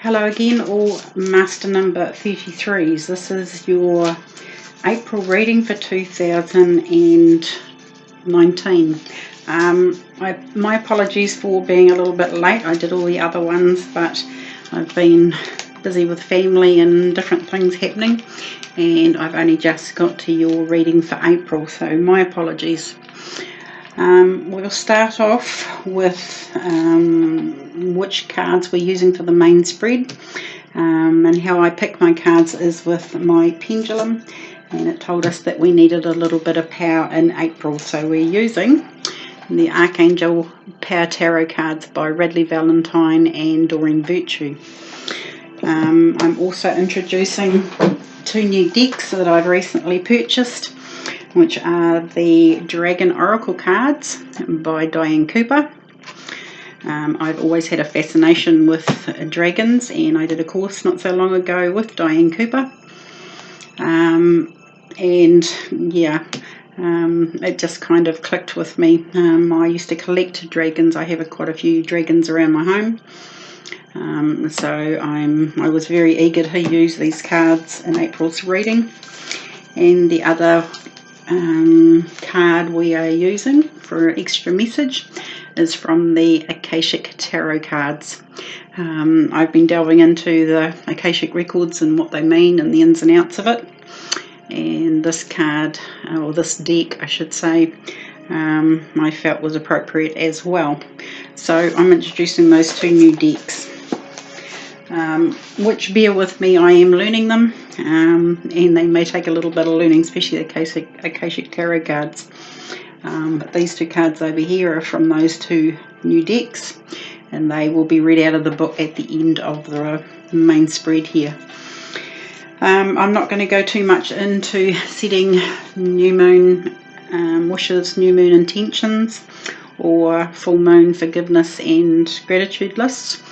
Hello again, all master number 33s. This is your April reading for 2019. My apologies for being a little bit late. I did all the other ones, but I've been busy with family and different things happening, and I've only just got to your reading for April, so my apologies. We'll start off with which cards we're using for the main spread, and how I pick my cards is with my pendulum, and it told us that we needed a little bit of power in April, so we're using the Archangel Power Tarot cards by Radleigh Valentine and Doreen Virtue. I'm also introducing two new decks that I've recently purchased, which are the Dragon Oracle cards by Diane Cooper. I've always had a fascination with dragons, and I did a course not so long ago with Diane Cooper. It just kind of clicked with me. I used to collect dragons. I have quite a few dragons around my home. So I was very eager to use these cards in April's reading. And the other card we are using for extra message is from the Akashic Tarot cards. I've been delving into the Akashic records and what they mean and the ins and outs of it, and this card, or this deck I should say, I felt was appropriate as well. So I'm introducing those two new decks, which, bear with me, I am learning them, and they may take a little bit of learning, especially the Akashic Tarot cards. But these two cards over here are from those two new decks, and they will be read out of the book at the end of the main spread here. I'm not going to go too much into setting new moon wishes, new moon intentions, or full moon forgiveness and gratitude lists.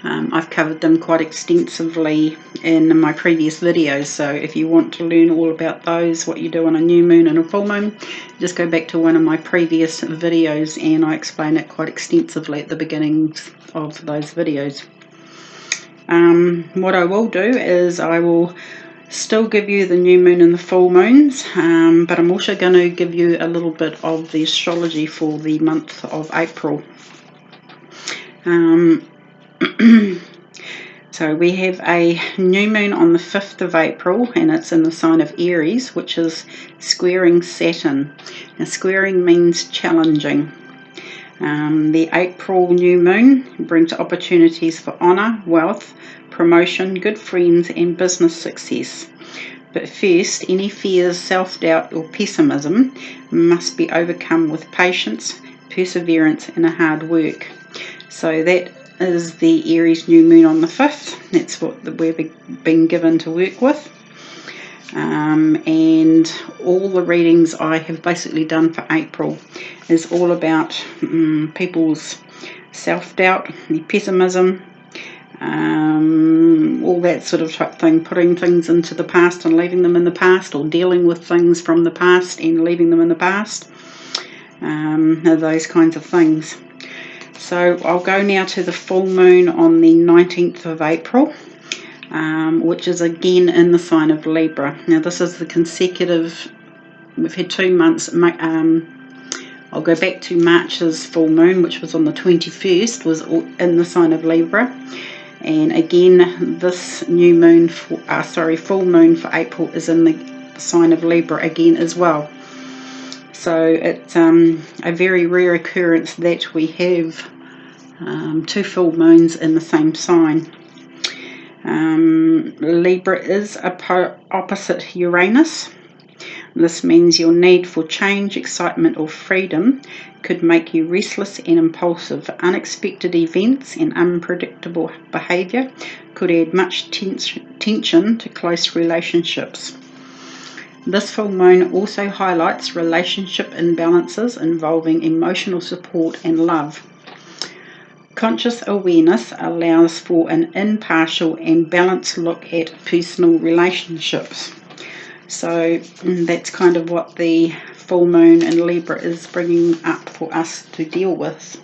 I've covered them quite extensively in my previous videos, so if you want to learn all about those, what you do on a new moon and a full moon, just go back to one of my previous videos and I explain it quite extensively at the beginnings of those videos. What I will do is I will still give you the new moon and the full moons, but I'm also going to give you a little bit of the astrology for the month of April. So we have a new moon on the 5th of April, and it's in the sign of Aries, which is squaring Saturn. Now, squaring means challenging. The April new moon brings opportunities for honour, wealth, promotion, good friends and business success. But first, any fears, self-doubt or pessimism must be overcome with patience, perseverance and hard work. So that is the Aries new moon on the 5th. That's what we've been given to work with. And all the readings I have basically done for April is all about people's self-doubt, pessimism, all that sort of type thing, putting things into the past and leaving them in the past, or dealing with things from the past and leaving them in the past, those kinds of things. So I'll go now to the full moon on the 19th of April, which is again in the sign of Libra. Now this is the consecutive, we've had 2 months. I'll go back to March's full moon, which was on the 21st, was in the sign of Libra. And again, this new moon, full moon for April is in the sign of Libra again as well. So it's a very rare occurrence that we have two full moons in the same sign. Libra is opposite Uranus. This means your need for change, excitement or freedom could make you restless and impulsive. Unexpected events and unpredictable behaviour could add much tension to close relationships. This full moon also highlights relationship imbalances involving emotional support and love. Conscious awareness allows for an impartial and balanced look at personal relationships. So that's kind of what the full moon in Libra is bringing up for us to deal with.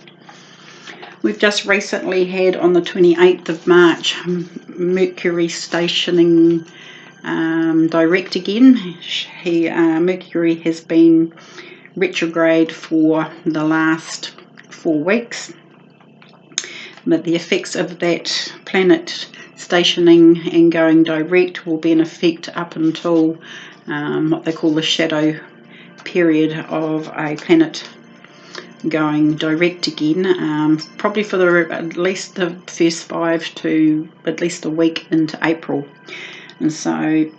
We've just recently had on the 28th of March Mercury stationing direct again. Mercury has been retrograde for the last 4 weeks, but the effects of that planet stationing and going direct will be in effect up until what they call the shadow period of a planet going direct again, probably for at least the first 5 to at least a week into April. And so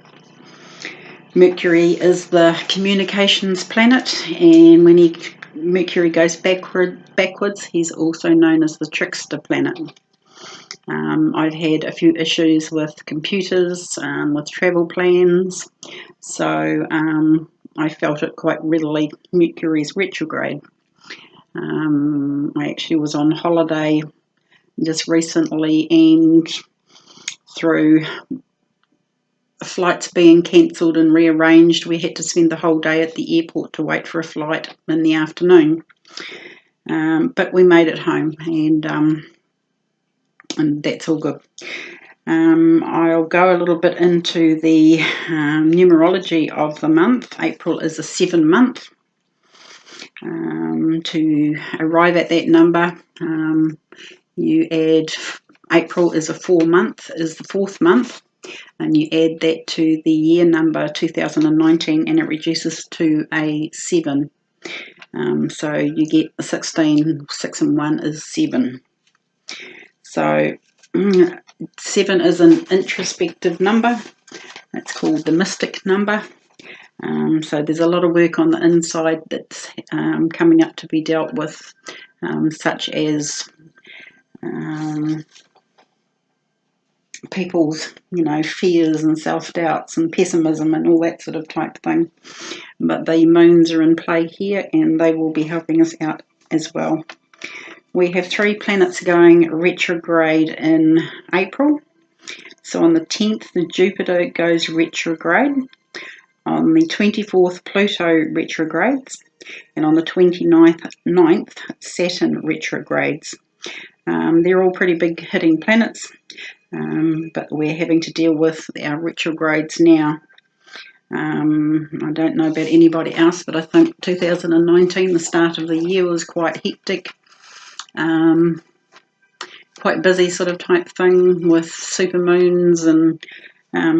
Mercury is the communications planet, and when Mercury goes backwards, he's also known as the trickster planet. I've had a few issues with computers, with travel plans, so I felt it quite readily. Mercury's retrograde. I actually was on holiday just recently, and through flights being cancelled and rearranged, we had to spend the whole day at the airport to wait for a flight in the afternoon. But we made it home, and that's all good. I'll go a little bit into the numerology of the month. April is a 7 month. To arrive at that number, you add April is a 4 month, is the 4th month, and you add that to the year number 2019, and it reduces to a 7. So you get 16. 6 and 1 is 7. So 7 is an introspective number. It's called the mystic number. So there's a lot of work on the inside that's coming up to be dealt with, such as people's, fears and self-doubts and pessimism and all that sort of type thing. But the moons are in play here, and they will be helping us out as well. We have 3 planets going retrograde in April. So on the 10th, the Jupiter goes retrograde. On the 24th, Pluto retrogrades, and on the 29th, Saturn retrogrades. They're all pretty big hitting planets, but we're having to deal with our retrogrades now. I don't know about anybody else, but I think 2019, the start of the year, was quite hectic, quite busy sort of type thing with supermoons and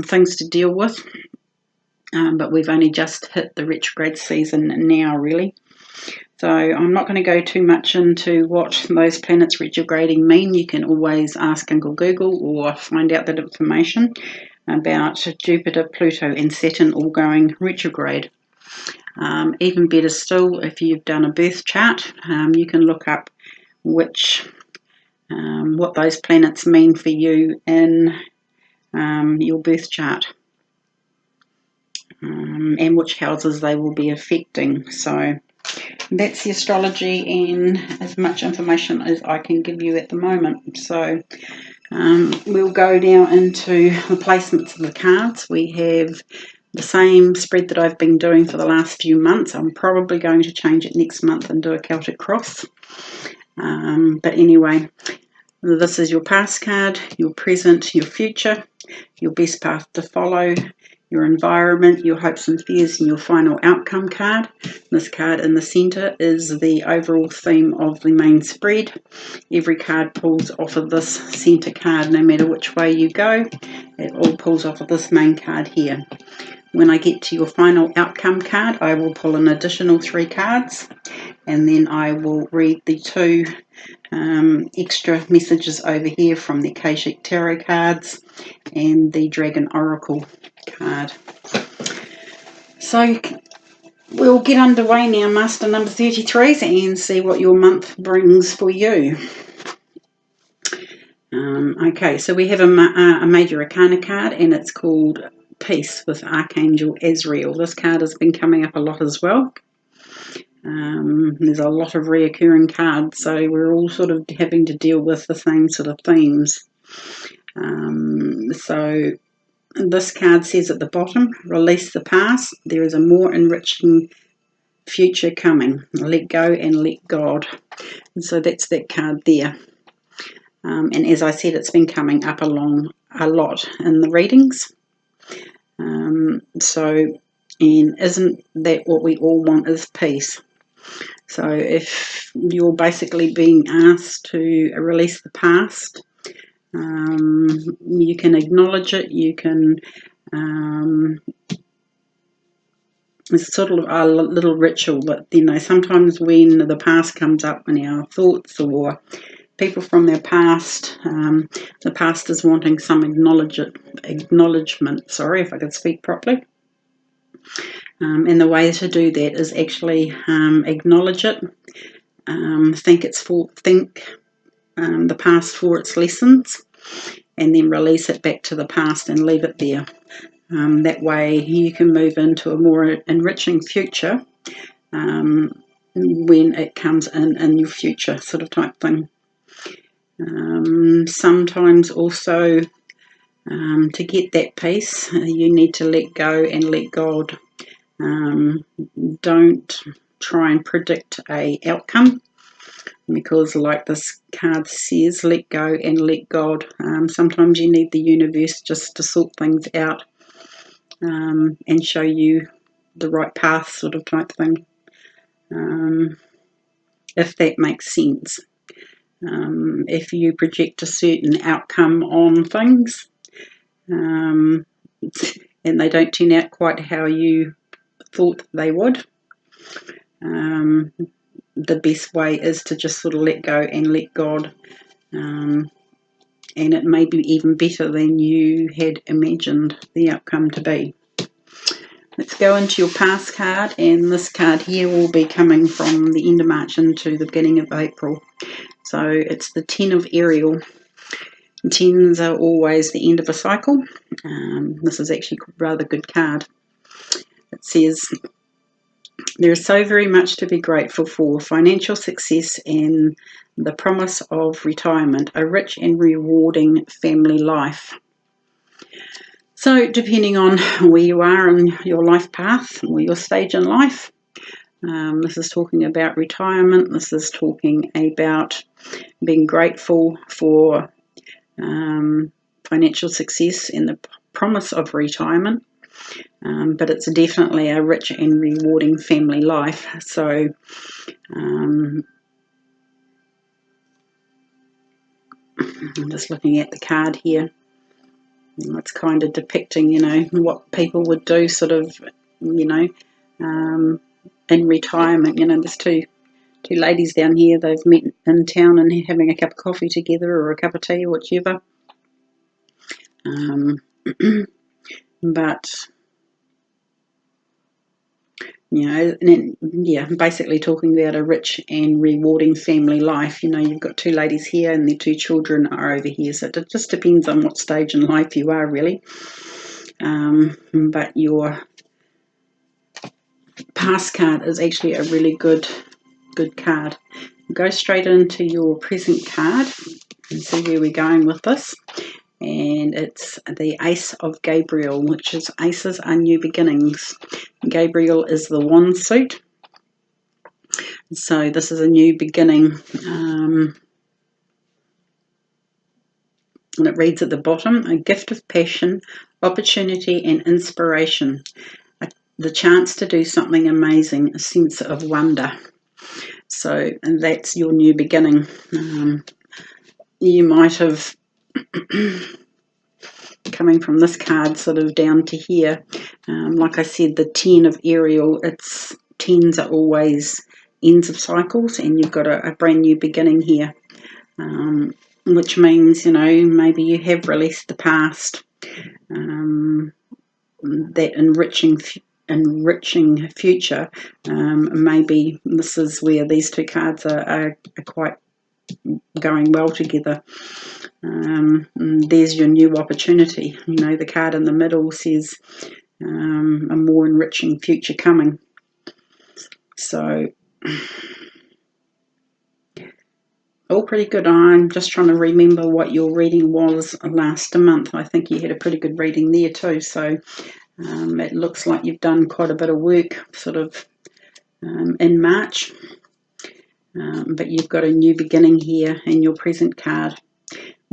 things to deal with. But we've only just hit the retrograde season now, really. So I'm not going to go too much into what those planets retrograding mean. You can always ask Uncle Google or find out that information about Jupiter, Pluto and Saturn all going retrograde. Even better still, if you've done a birth chart, you can look up what those planets mean for you in your birth chart. And which houses they will be affecting. So that's the astrology and as much information as I can give you at the moment. So we'll go now into the placements of the cards. We have the same spread that I've been doing for the last few months. I'm probably going to change it next month and do a Celtic cross. But anyway, this is your past card, your present, your future, your best path to follow, your environment, your hopes and fears, and your final outcome card. This card in the centre is the overall theme of the main spread. Every card pulls off of this centre card, no matter which way you go. It all pulls off of this main card here. When I get to your final outcome card, I will pull an additional 3 cards, and then I will read the 2 extra messages over here from the Akashic Tarot cards and the Dragon Oracle card. So we'll get underway now, Master number 33s, and see what your month brings for you. Okay, so we have a Major Arcana card, and it's called Peace with Archangel Azrael. This card has been coming up a lot as well. There's a lot of reoccurring cards, so we're all sort of having to deal with the same sort of themes. So this card says at the bottom, release the past, there is a more enriching future coming. Let go and let God. And so that's that card there. and as I said, it's been coming up along a lot in the readings. And isn't that what we all want, is peace? So if you're basically being asked to release the past, you can acknowledge it, you can, it's sort of a little ritual that, you know, sometimes when the past comes up in our thoughts, or people from their past, the past is wanting some acknowledgement, sorry if I could speak properly. And the way to do that is actually acknowledge it, think the past for its lessons, and then release it back to the past and leave it there. That way you can move into a more enriching future when it comes in your future, sort of type thing. Sometimes also to get that peace, you need to let go and let God. Don't try and predict a outcome, because like this card says, let go and let God. Sometimes you need the universe just to sort things out and show you the right path, sort of type thing, if that makes sense. If you project a certain outcome on things and they don't turn out quite how you thought they would, the best way is to just sort of let go and let God, and it may be even better than you had imagined the outcome to be. Let's go into your past card, and this card here will be coming from the end of March into the beginning of April. So it's the 10 of Ariel. 10s are always the end of a cycle. This is actually a rather good card. It says, there is so very much to be grateful for: financial success and the promise of retirement, a rich and rewarding family life. So depending on where you are in your life path or your stage in life, this is talking about retirement. This is talking about being grateful for financial success and the promise of retirement. But it's definitely a rich and rewarding family life. So I'm just looking at the card here. It's kind of depicting, you know, what people would do sort of, you know, in retirement. You know, there's two ladies down here. They've met in town and having a cup of coffee together, or a cup of tea, or whichever. But you know, and yeah, basically talking about a rich and rewarding family life. You know, you've got two ladies here and their two children are over here. So it just depends on what stage in life you are, really. But your past card is actually a really good card. Go straight into your present card and see where we're going with this. And it's the Ace of Gabriel, which is aces are new beginnings. Gabriel is the wand suit. So this is a new beginning. And it reads at the bottom, a gift of passion, opportunity and inspiration. The chance to do something amazing, a sense of wonder. So and that's your new beginning. You might have, coming from this card sort of down to here, like I said, the 10 of Ariel, it's 10s are always ends of cycles, and you've got a brand new beginning here, which means, you know, maybe you have released the past, that enriching future. Maybe this is where these two cards are quite going well together. There's your new opportunity. You know, the card in the middle says a more enriching future coming. So all pretty good. I'm just trying to remember what your reading was last month. I think you had a pretty good reading there too. So it looks like you've done quite a bit of work sort of in March. But you've got a new beginning here in your present card.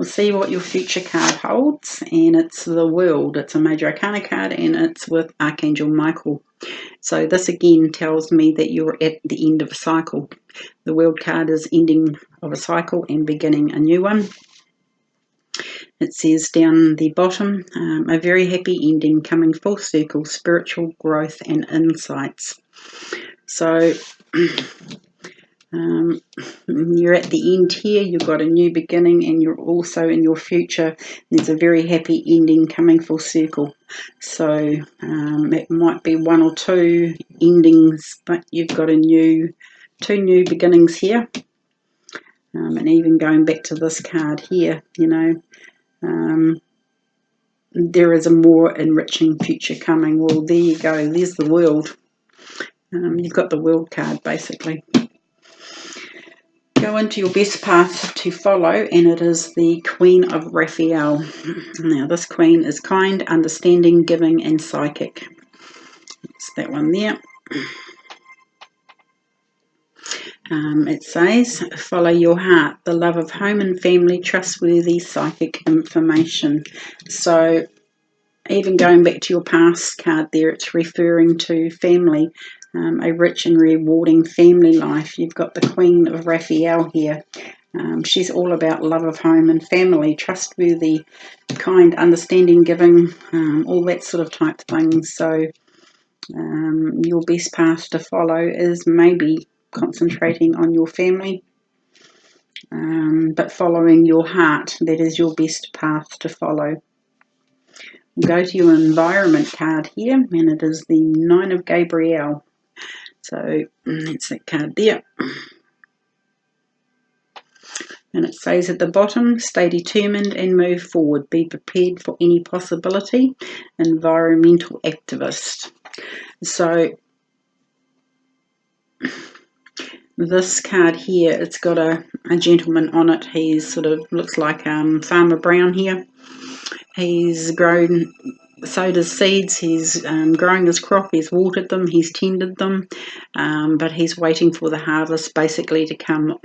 We'll see what your future card holds, and it's the World. It's a Major Arcana card, and it's with Archangel Michael. So this again tells me that you're at the end of a cycle. The World card is ending of a cycle and beginning a new one. It says down the bottom, a very happy ending coming full circle, spiritual growth and insights. So you're at the end here, you've got a new beginning, and you're also in your future. There's a very happy ending coming full circle. So it might be one or two endings, but you've got two new beginnings here. And even going back to this card here, you know, there is a more enriching future coming. Well, there you go. There's the World. You've got the World card, basically. Go into your best path to follow, and it is the Queen of Raphael. Now, this Queen is kind, understanding, giving, and psychic. It's that one there. It says, follow your heart, the love of home and family, trustworthy psychic information. So even going back to your past card there, it's referring to family, a rich and rewarding family life. You've got the Queen of Raphael here. She's all about love of home and family, trustworthy, kind, understanding, giving, all that sort of type thing. So your best path to follow is maybe concentrating on your family, but following your heart. That is your best path to follow. We'll go to your environment card here, and it is the Nine of Gabriel. So that's that card there. And it says at the bottom, stay determined and move forward. Be prepared for any possibility. Environmental activist. So this card here, it's got a gentleman on it. He's sort of looks like Farmer Brown here. He's sowed his seeds, he's growing his crop, he's watered them, he's tended them, but he's waiting for the harvest basically to come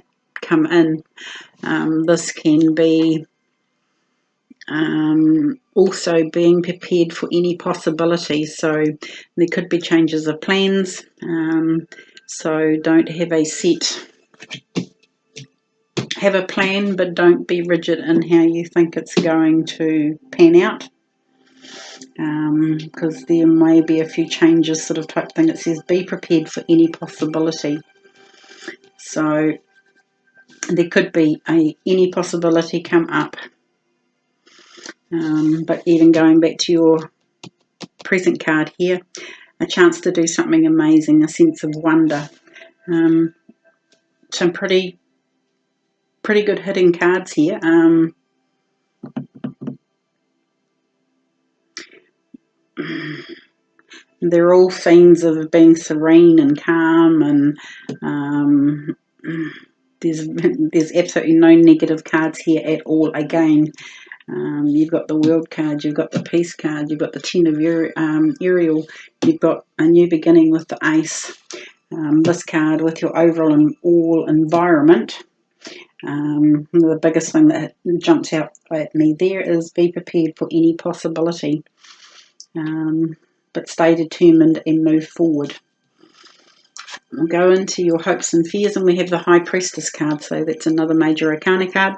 in. This can be also being prepared for any possibility. So there could be changes of plans. So don't have have a plan, but don't be rigid in how you think it's going to pan out. Because there may be a few changes sort of type thing. It says be prepared for any possibility. So there could be any possibility come up. But even going back to your present card here, a chance to do something amazing, a sense of wonder. Some pretty good hitting cards here. They're all themes of being serene and calm, and there's absolutely no negative cards here at all. Again, you've got the World card, you've got the Peace card, you've got the Ten of Ariel, you've got a new beginning with the Ace. This card with your overall environment. The biggest thing that jumps out at me there is be prepared for any possibility, but stay determined and move forward. We'll go into your hopes and fears, and we have the High Priestess card. So that's another Major Arcana card,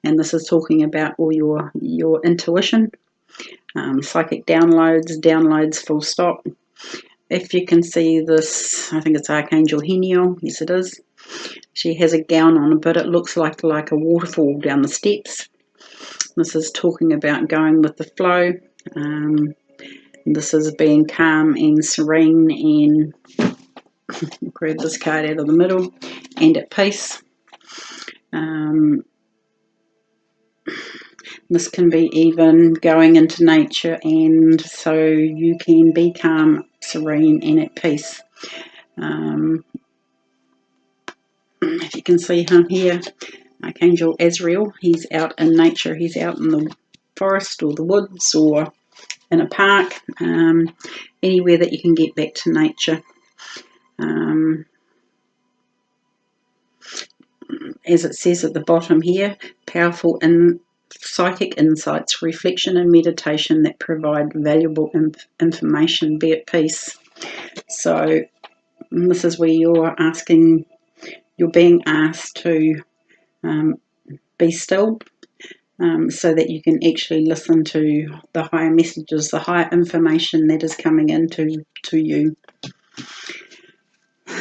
and this is talking about all your intuition, psychic downloads full stop. If you can see this, I think it's Archangel Heniel. Yes, it is. She has a gown on, but it looks like a waterfall down the steps. This is talking about going with the flow. This is being calm and serene, and grab this card out of the middle, and at peace. This can be even going into nature, and so you can be calm, serene, and at peace. If you can see him here, Archangel Azrael, he's out in nature. He's out in the forest or the woods or in a park, anywhere that you can get back to nature. as it says at the bottom here, powerful psychic insights, reflection and meditation that provide valuable information. Be at peace. So this is where you're being asked to be still, so that you can actually listen to the higher messages, the higher information that is coming into you.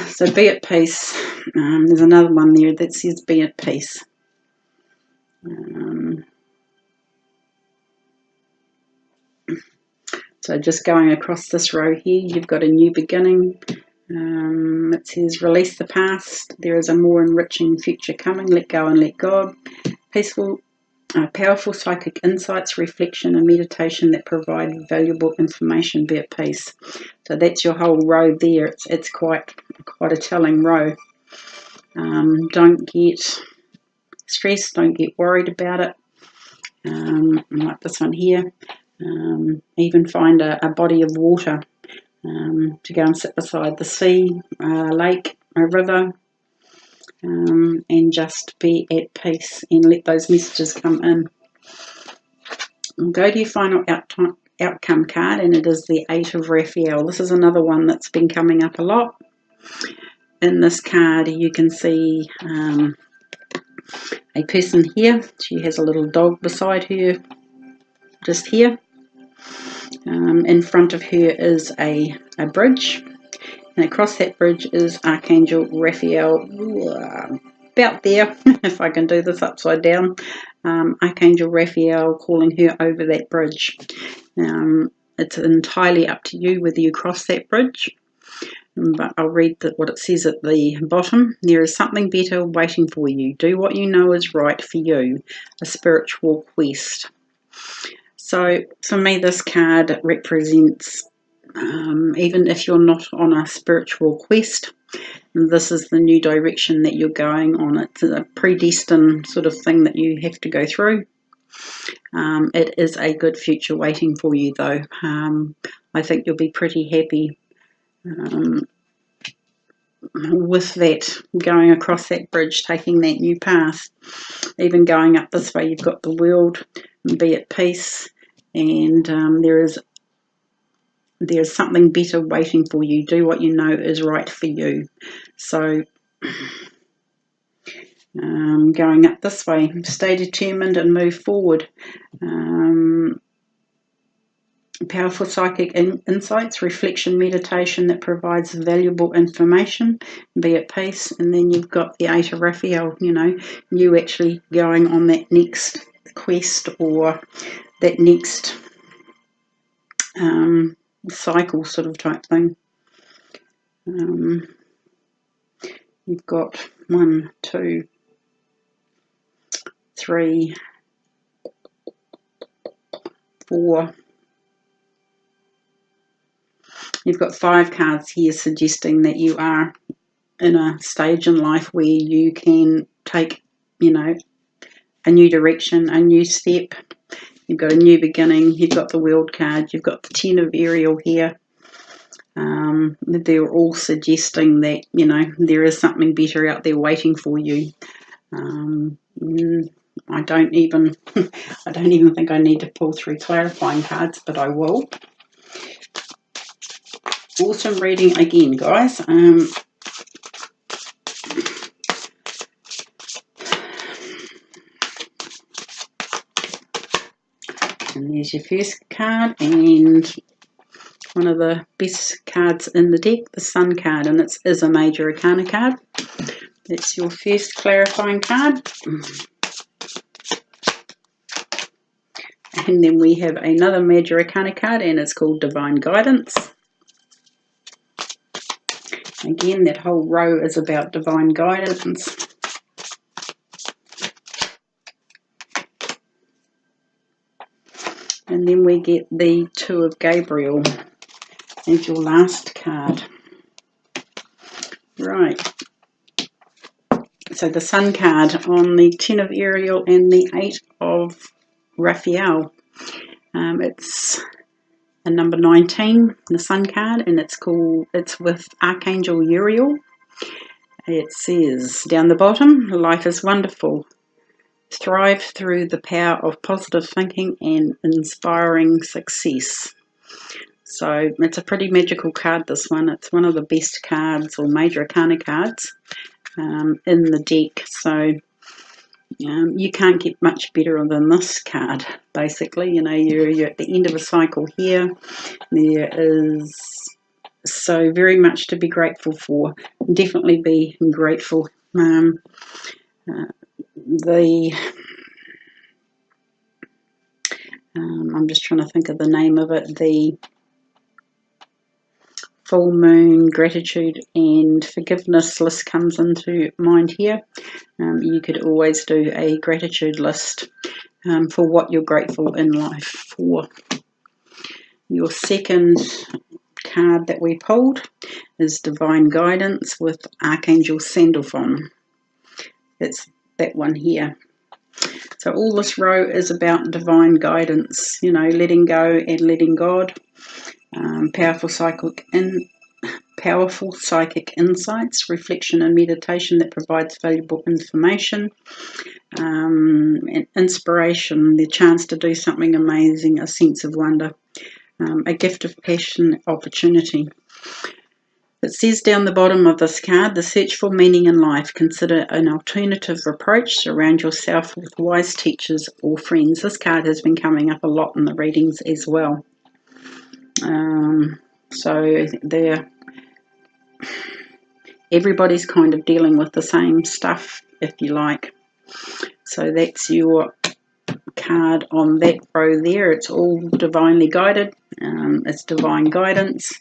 So be at peace. There's another one there that says be at peace. So just going across this row here, you've got a new beginning. It says release the past. There is a more enriching future coming. Let go and let God. Peaceful, powerful psychic insights, reflection and meditation that provide valuable information. Be at peace. So that's your whole row there. It's quite a telling row. Don't get stressed. Don't get worried about it. Like this one here. Even find a body of water to go and sit beside the sea, a lake, a river, and just be at peace and let those messages come in. And go to your final outcome card, and it is the Eight of Raphael. This is another one that's been coming up a lot. In this card you can see a person here. She has a little dog beside her, just here. In front of her is a bridge, and across that bridge is Archangel Raphael, about there, if I can do this upside down. Archangel Raphael calling her over that bridge. It's entirely up to you whether you cross that bridge, but I'll read what it says at the bottom. There is something better waiting for you. Do what you know is right for you. A spiritual quest. So for me, this card represents, even if you're not on a spiritual quest, this is the new direction that you're going on. It's a predestined sort of thing that you have to go through. It is a good future waiting for you, though. I think you'll be pretty happy with that, going across that bridge, taking that new path. Even going up this way, you've got the world, be at peace, and there's something better waiting for you. Do what you know is right for you. So going up this way, stay determined and move forward. Powerful psychic insights, reflection, meditation that provides valuable information. Be at peace. And then you've got the Eight of Raphael, you actually going on that next quest or that next cycle sort of type thing. You've got 1, 2, 3, 4. You've got 5 cards here suggesting that you are in a stage in life where you can take, a new direction, a new step. You've got a new beginning. You've got the World card. You've got the 10 of Ariel here. They're all suggesting that, there is something better out there waiting for you. I don't even think I need to pull 3 clarifying cards, but I will. Awesome reading again, guys. And there's your first card, and one of the best cards in the deck, the Sun card, and it is a Major Arcana card. That's your first clarifying card. And then we have another Major Arcana card, and it's called Divine Guidance. Again, that whole row is about divine guidance. And then we get the Two of Gabriel as your last card. Right. So the Sun card on the 10 of Ariel and the 8 of Raphael. It's a number 19, the Sun card, and it's with Archangel Uriel. It says down the bottom, life is wonderful. Thrive through the power of positive thinking and inspiring success. So it's a pretty magical card, this one. It's one of the best cards or major arcana cards in the deck. So you can't get much better than this card, basically. You know, you're at the end of a cycle here. There is so very much to be grateful for. Definitely be grateful. I'm just trying to think of the name of it. The full moon gratitude and forgiveness list comes into mind here. You could always do a gratitude list for what you're grateful in life for. Your second card that we pulled is Divine Guidance with Archangel Sandalphon. It's that one here. So all this row is about divine guidance, you know, letting go and letting God. Powerful psychic insights, reflection and meditation that provides valuable information, and inspiration, the chance to do something amazing, a sense of wonder, a gift of passion, opportunity. It says down the bottom of this card, the search for meaning in life. Consider an alternative approach. Surround yourself with wise teachers or friends. This card has been coming up a lot in the readings as well. So everybody's kind of dealing with the same stuff, if you like. So that's your card on that row there. It's all divinely guided. It's divine guidance.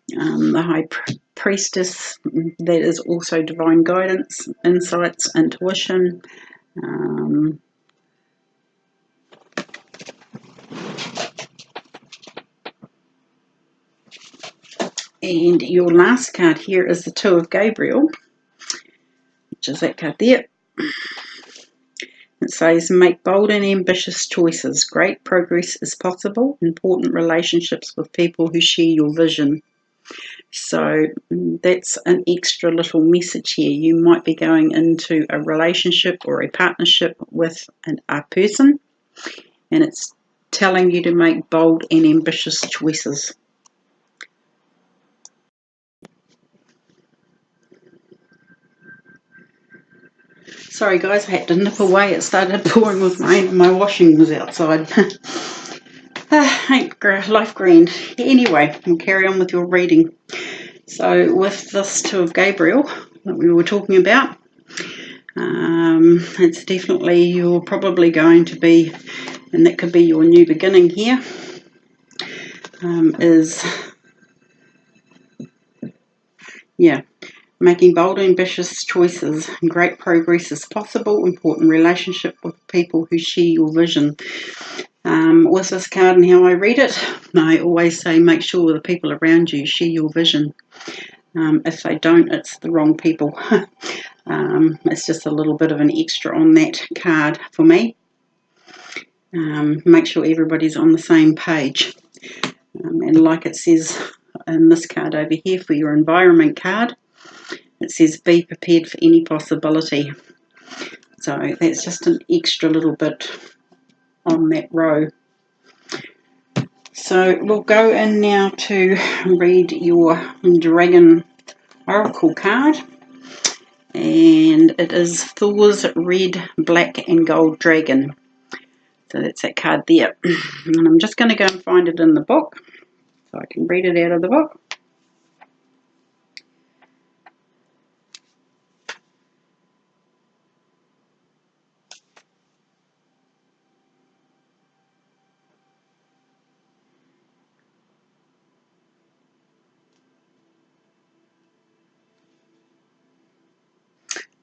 The High Priestess, that is also divine guidance, insights, intuition. And your last card here is the Two of Gabriel, which is that card there. It says, make bold and ambitious choices. Great progress is possible. Important relationships with people who share your vision. So that's an extra little message here. You might be going into a relationship or a partnership with a person, and it's telling you to make bold and ambitious choices. Sorry guys, I had to nip away. It started pouring with rain and my washing was outside. Ain't life grand. Anyway, we'll carry on with your reading. So with this Two of Gabriel that we were talking about, it's definitely, you're probably going to be, and that could be your new beginning here, making bold, ambitious choices. Great progress is possible. Important relationship with people who share your vision. With this card and how I read it, I always say make sure the people around you share your vision. If they don't, it's the wrong people. It's just a little bit of an extra on that card for me. Make sure everybody's on the same page. And like it says in this card over here for your environment card, it says be prepared for any possibility. So that's just an extra little bit on that row. So we'll go in now to read your Dragon Oracle card. And it is Thor's Red, Black and Gold Dragon. So that's that card there. And I'm just going to go and find it in the book so I can read it out of the book.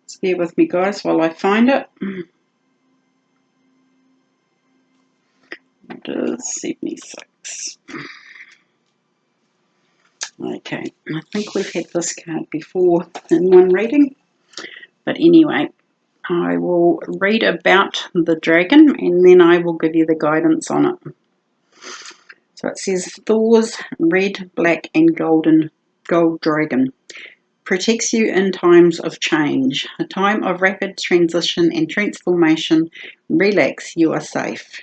Just bear with me guys while I find it. It is 76. Okay, I think we've had this card before in one reading. But anyway, I will read about the dragon and then I will give you the guidance on it. So it says Thor's Red, Black and Gold Dragon. protects you in times of change. A time of rapid transition and transformation. Relax, you are safe.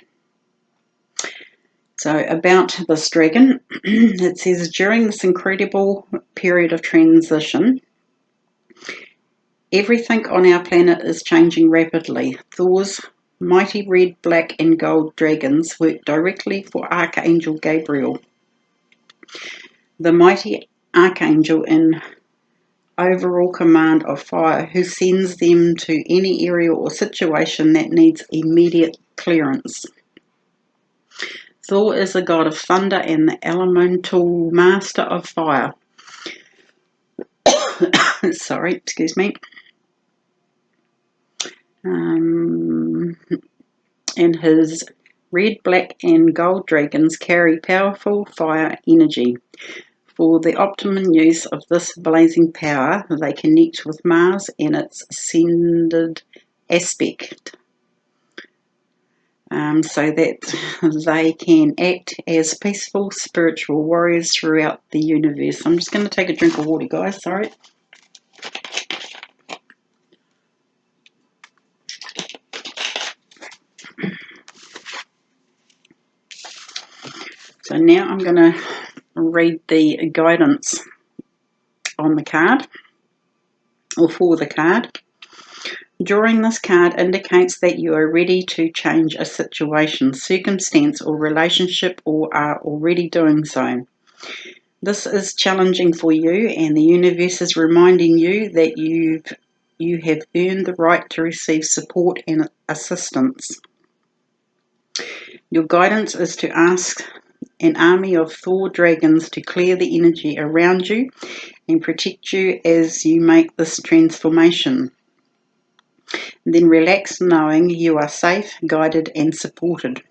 So about this dragon, it says during this incredible period of transition, everything on our planet is changing rapidly. Thor's mighty red, black and gold dragons work directly for Archangel Gabriel, the mighty archangel in overall command of fire, who sends them to any area or situation that needs immediate clearance. Thor is the god of thunder and the elemental master of fire. Sorry, excuse me. And his red, black and gold dragons carry powerful fire energy. For the optimum use of this blazing power, they connect with Mars and its ascended aspect, so that they can act as peaceful spiritual warriors throughout the universe. I'm just going to take a drink of water, guys. Sorry. So now I'm going to read the guidance on the card, or for the card. Drawing this card indicates that you are ready to change a situation, circumstance or relationship, or are already doing so. This is challenging for you, and the universe is reminding you that you have earned the right to receive support and assistance. Your guidance is to ask an army of Thor dragons to clear the energy around you and protect you as you make this transformation. Then relax, knowing you are safe, guided and supported.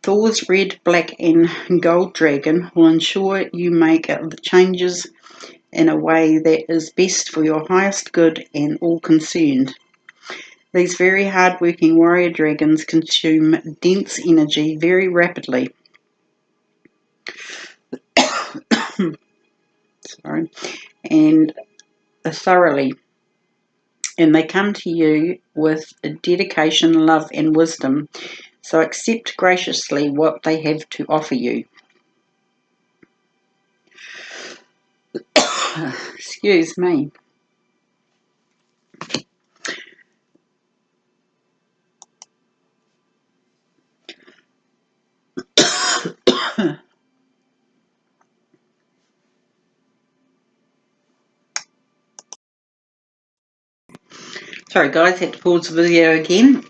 Thor's red, black and gold dragon will ensure you make the changes in a way that is best for your highest good and all concerned. These very hard-working warrior dragons consume dense energy very rapidly. And thoroughly. And they come to you with dedication, love and wisdom. So accept graciously what they have to offer you. Excuse me. Sorry guys, had to pause the video again.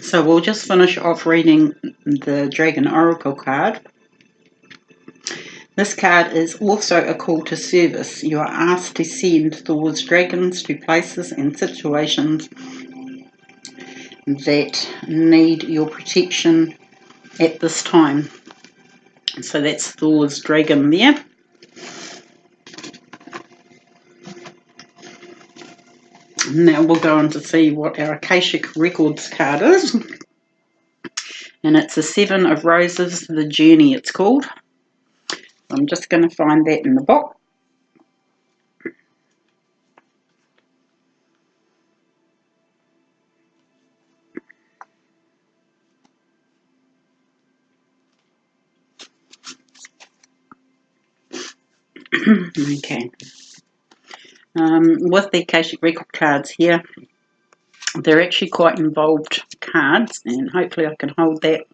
So we'll just finish off reading the Dragon Oracle card. This card is also a call to service. You are asked to send Thor's dragons to places and situations that need your protection at this time. So that's Thor's dragon there. Now we'll go on to see what our Akashic Records card is. And it's a Seven of Roses, the Journey it's called. I'm just going to find that in the box. Okay. With the Akashic Record cards here, they're actually quite involved cards, and hopefully I can hold that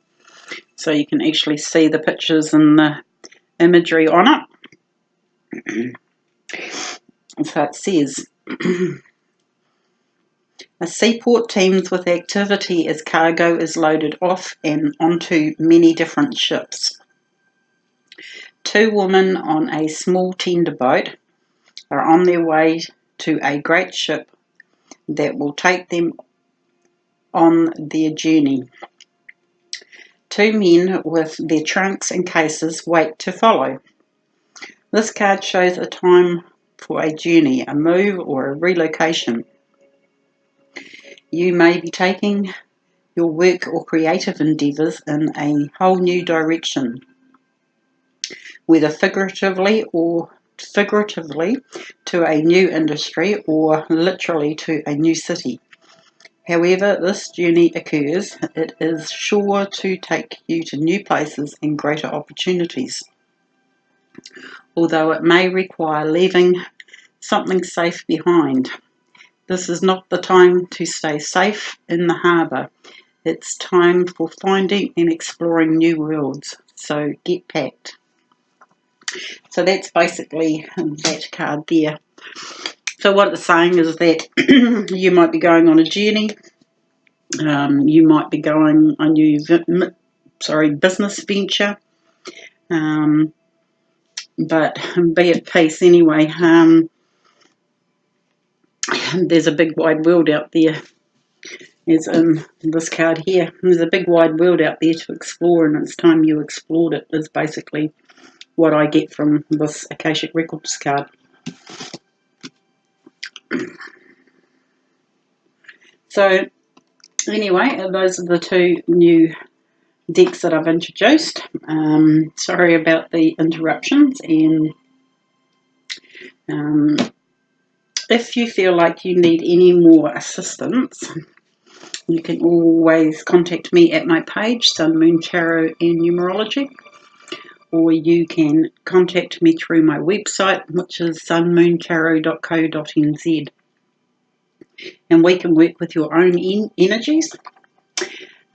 so you can actually see the pictures and the imagery on it. So it says, a seaport teems with activity as cargo is loaded off and onto many different ships. Two women on a small tender boat are on their way to a great ship that will take them on their journey. Two men with their trunks and cases wait to follow. This card shows a time for a journey, a move or a relocation. You may be taking your work or creative endeavours in a whole new direction, whether figuratively or figuratively to a new industry or literally to a new city. However this journey occurs, it is sure to take you to new places and greater opportunities, although it may require leaving something safe behind. This is not the time to stay safe in the harbour. It's time for finding and exploring new worlds. So get packed. So that's basically that card there. So what it's saying is that you might be going on a journey. You might be going on a new business venture. But be at peace anyway. There's a big wide world out there, as in this card here. There's a big wide world out there to explore, and it's time you explored it, is basically what I get from this Akashic Records card. So anyway, those are the two new decks that I've introduced. Sorry about the interruptions, and if you feel like you need any more assistance, you can always contact me at my page, Sun, Moon, Tarot and Numerology, or you can contact me through my website, which is sunmoontarot.co.nz, and we can work with your own energies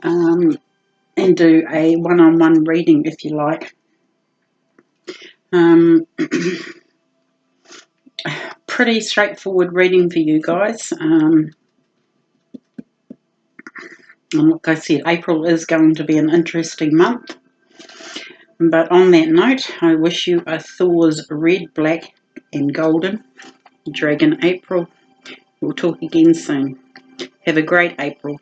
and do a one-on-one reading if you like. Pretty straightforward reading for you guys. And like I said, April is going to be an interesting month. But on that note, I wish you a Thor's red, black and golden Dragon April. We'll talk again soon. Have a great April.